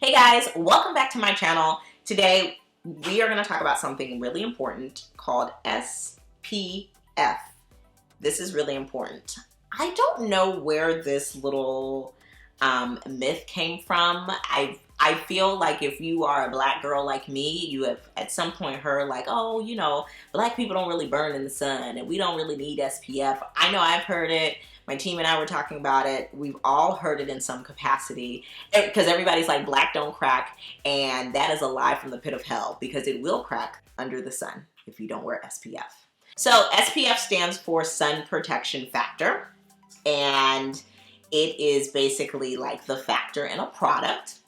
Hey guys, welcome back to my channel. Today we are going to talk about something really important called SPF. This is really important. I don't know where this little myth came from. I feel like if you are a black girl like me, you have at some point heard like, oh, you know, black people don't really burn in the sun and we don't really need SPF. I know I've heard it. My team and I were talking about it. We've all heard it in some capacity because everybody's like, black don't crack. And that is a lie from the pit of hell because it will crack under the sun if you don't wear SPF. So SPF stands for sun protection factor. And it is basically like the factor in a product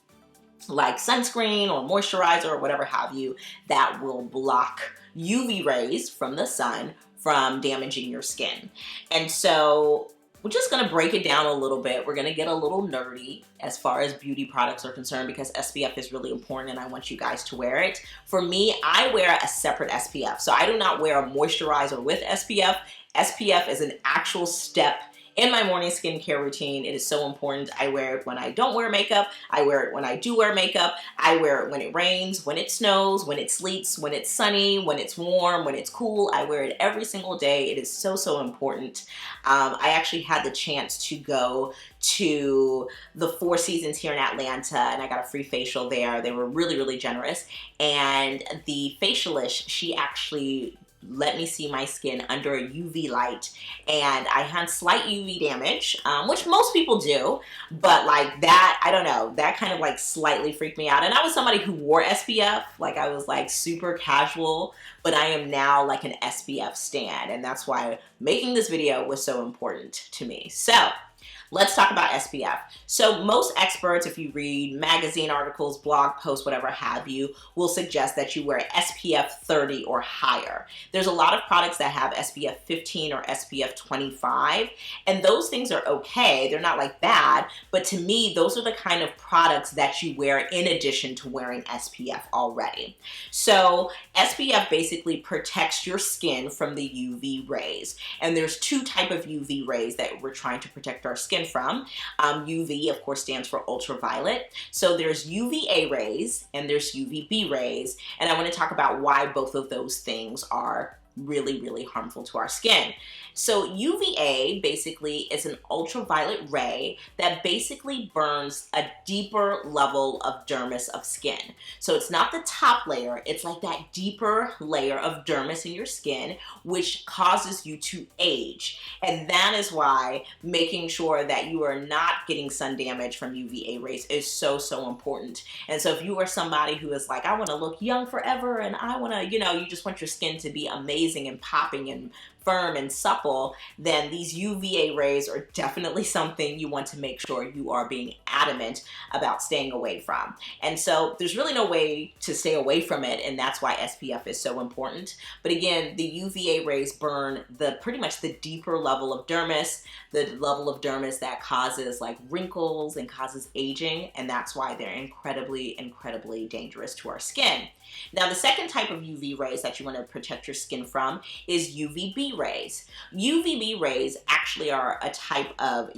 like sunscreen or moisturizer or whatever have you that will block UV rays from the sun from damaging your skin. And so we're just going to break it down a little bit. We're going to get a little nerdy as far as beauty products are concerned because SPF is really important and I want you guys to wear it. For me, I wear a separate SPF. So I do not wear a moisturizer with SPF. SPF is an actual step in my morning skincare routine. It is so important. I wear it when I don't wear makeup. I wear it when I do wear makeup. I wear it when it rains, when it snows, when it sleets, when it's sunny, when it's warm, when it's cool. I wear it every single day. It is so, so important. I actually had the chance to go to the Four Seasons here in Atlanta and I got a free facial there. They were really, really generous. And the facialist, she actually let me see my skin under a UV light and I had slight UV damage, which most people do, but like that, I don't know, that kind of like slightly freaked me out. And I was somebody who wore SPF, like I was like super casual, but I am now like an SPF stan, and that's why making this video was so important to me. So let's talk about SPF. So most experts, if you read magazine articles, blog posts, whatever have you, will suggest that you wear SPF 30 or higher. There's a lot of products that have SPF 15 or SPF 25, and those things are okay. They're not like bad, but to me, those are the kind of products that you wear in addition to wearing SPF already. So SPF basically protects your skin from the UV rays, and there's two types of UV rays that we're trying to protect our skin from. UV, of course, stands for ultraviolet. So there's UVA rays and there's UVB rays. And I want to talk about why both of those things are really, really harmful to our skin. So UVA basically is an ultraviolet ray that basically burns a deeper level of dermis of skin. So it's not the top layer, it's like that deeper layer of dermis in your skin, which causes you to age. And that is why making sure that you are not getting sun damage from UVA rays is so, so important. And so if you are somebody who is like, I want to look young forever and I want to, you know, you just want your skin to be amazing and popping and firm and supple, then these UVA rays are definitely something you want to make sure you are being adamant about staying away from. And so there's really no way to stay away from it, and that's why SPF is so important. But again, the UVA rays burn pretty much the deeper level of dermis, the level of dermis that causes like wrinkles and causes aging, and that's why they're incredibly, incredibly dangerous to our skin. Now, the second type of UV rays that you want to protect your skin from is UVB rays. UVB rays actually are a type of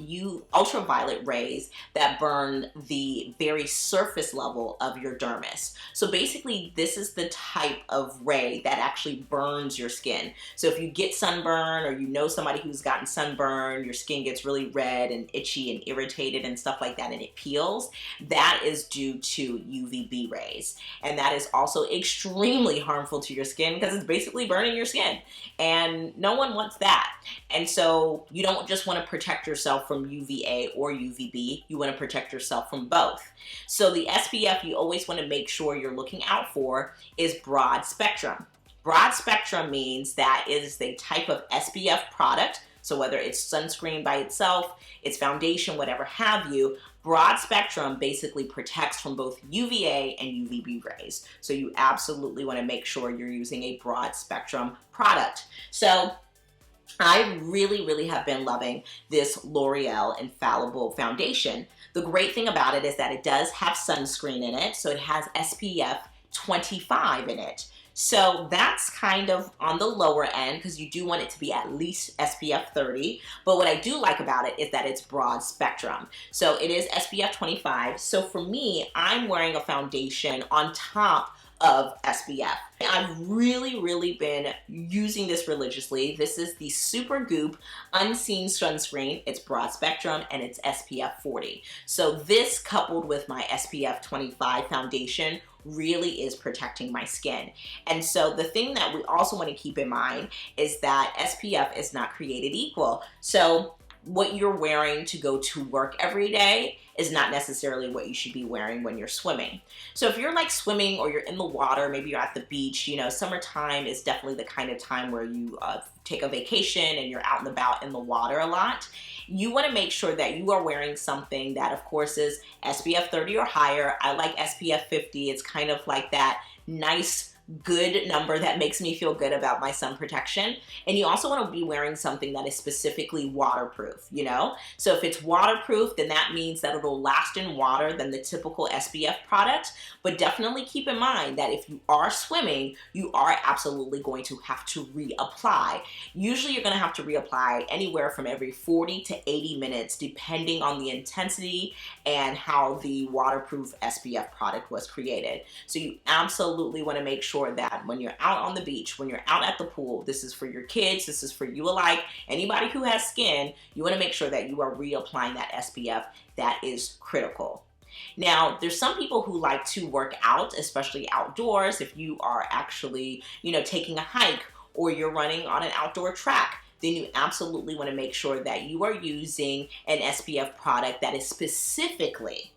ultraviolet rays that burn the very surface level of your dermis. So basically, this is the type of ray that actually burns your skin. So if you get sunburn or you know somebody who's gotten sunburn, your skin gets really red and itchy and irritated and stuff like that, and it peels, that is due to UVB rays. And that is also extremely harmful to your skin because it's basically burning your skin, and no one wants that. And so you don't just want to protect yourself from UVA or UVB, you want to protect yourself from both. So the SPF you always want to make sure you're looking out for is broad spectrum. Broad spectrum means that it is the type of SPF product, so whether it's sunscreen by itself, it's foundation, whatever have you, broad spectrum basically protects from both UVA and UVB rays. So you absolutely want to make sure you're using a broad spectrum product. So I really, really have been loving this L'Oreal Infallible Foundation. The great thing about it is that it does have sunscreen in it, so it has SPF 25 in it. So that's kind of on the lower end because you do want it to be at least SPF 30. But what I do like about it is that it's broad spectrum. So it is SPF 25. So for me, I'm wearing a foundation on top of SPF. I've really been using this religiously. This is the Super Goop Unseen Sunscreen. It's broad spectrum and it's SPF 40. So this coupled with my SPF 25 foundation really is protecting my skin. And so the thing that we also want to keep in mind is that SPF is not created equal. So what you're wearing to go to work every day is not necessarily what you should be wearing when you're swimming. So if you're like swimming or you're in the water, maybe you're at the beach, you know, summertime is definitely the kind of time where you take a vacation and you're out and about in the water a lot. You want to make sure that you are wearing something that of course is SPF 30 or higher. I like SPF 50. It's kind of like that nice good number that makes me feel good about my sun protection. And you also want to be wearing something that is specifically waterproof, you know? So if it's waterproof, then that means that it'll last in water than the typical SPF product. But definitely keep in mind that if you are swimming, you are absolutely going to have to reapply. Usually you're going to have to reapply anywhere from every 40 to 80 minutes, depending on the intensity and how the waterproof SPF product was created. So you absolutely want to make sure that when you're out on the beach, when you're out at the pool, this is for your kids, this is for you alike, anybody who has skin, you want to make sure that you are reapplying that SPF. That is critical. Now, there's some people who like to work out, especially outdoors. If you are actually, you know, taking a hike or you're running on an outdoor track, then you absolutely want to make sure that you are using an SPF product that is specifically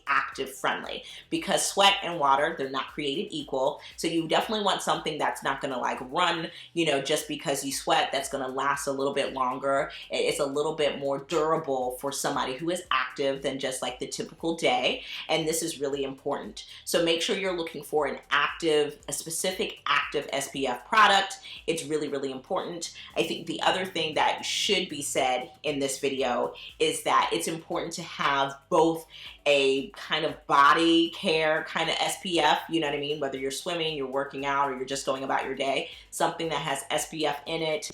active friendly, because sweat and water, they're not created equal. So you definitely want something that's not going to like run, you know, just because you sweat, that's going to last a little bit longer. It's a little bit more durable for somebody who is active than just like the typical day. And this is really important. So make sure you're looking for a specific active SPF product. It's really important. I think the other thing that should be said in this video is that it's important to have both a kind of body care kind of SPF, you know what I mean? Whether you're swimming, you're working out, or you're just going about your day, something that has SPF in it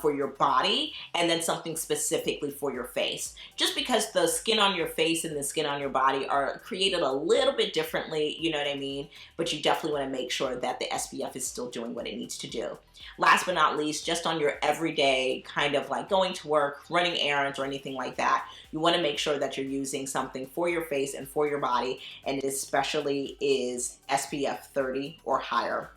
for your body, and then something specifically for your face. Just because the skin on your face and the skin on your body are created a little bit differently, you know what I mean? But you definitely want to make sure that the SPF is still doing what it needs to do. Last but not least, just on your everyday kind of like going to work, running errands, or anything like that, you want to make sure that you're using something for your face and for your body, and it especially is SPF 30 or higher.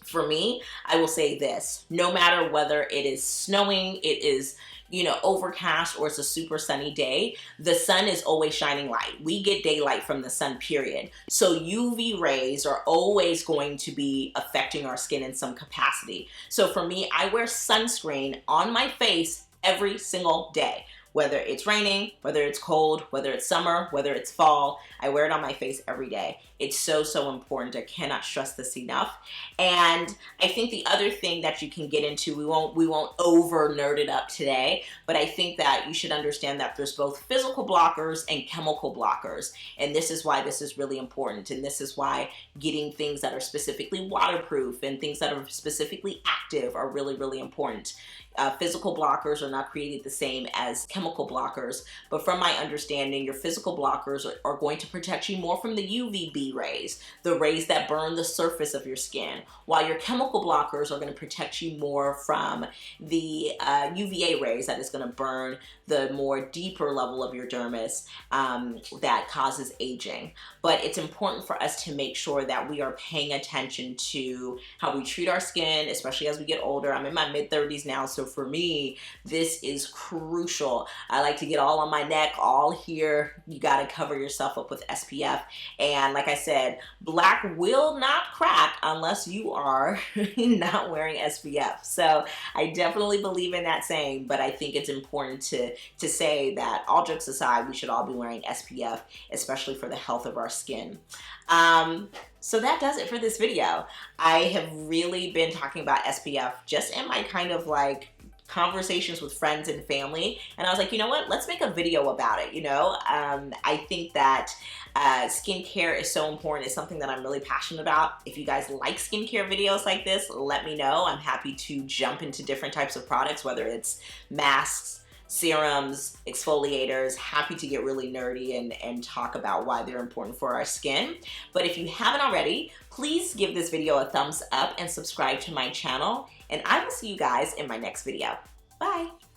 For me, I will say this: no matter whether it is snowing, it is, you know, overcast, or it's a super sunny day, the sun is always shining light. We get daylight from the sun, period. So UV rays are always going to be affecting our skin in some capacity. So for me, I wear sunscreen on my face every single day. Whether it's raining, whether it's cold, whether it's summer, whether it's fall, I wear it on my face every day. It's so important. I cannot stress this enough. And I think the other thing that you can get into, we won't over nerd it up today, but I think that you should understand that there's both physical blockers and chemical blockers. And this is why this is really important. And this is why getting things that are specifically waterproof and things that are specifically active are really important. Physical blockers are not created the same as chemical blockers, but from my understanding, your physical blockers are going to protect you more from the UVB rays, the rays that burn the surface of your skin, while your chemical blockers are going to protect you more from the UVA rays that is going to burn the more deeper level of your dermis that causes aging. But it's important for us to make sure that we are paying attention to how we treat our skin, especially as we get older. I'm in my mid-30s now, so for me, this is crucial. I like to get all on my neck, all here. You got to cover yourself up with SPF. And like I said, black will not crack unless you are not wearing SPF. So I definitely believe in that saying, but I think it's important to say that all jokes aside, we should all be wearing SPF, especially for the health of our skin. So that does it for this video. I have really been talking about SPF just in my kind of like conversations with friends and family, and I was like, you know what, let's make a video about it. I think that skincare is so important. It's something that I'm really passionate about. If you guys like skincare videos like this, let me know. I'm happy to jump into different types of products, whether it's masks, serums, exfoliators. Happy to get really nerdy and talk about why they're important for our skin. But if you haven't already, please give this video a thumbs up and subscribe to my channel. And I will see you guys in my next video. Bye.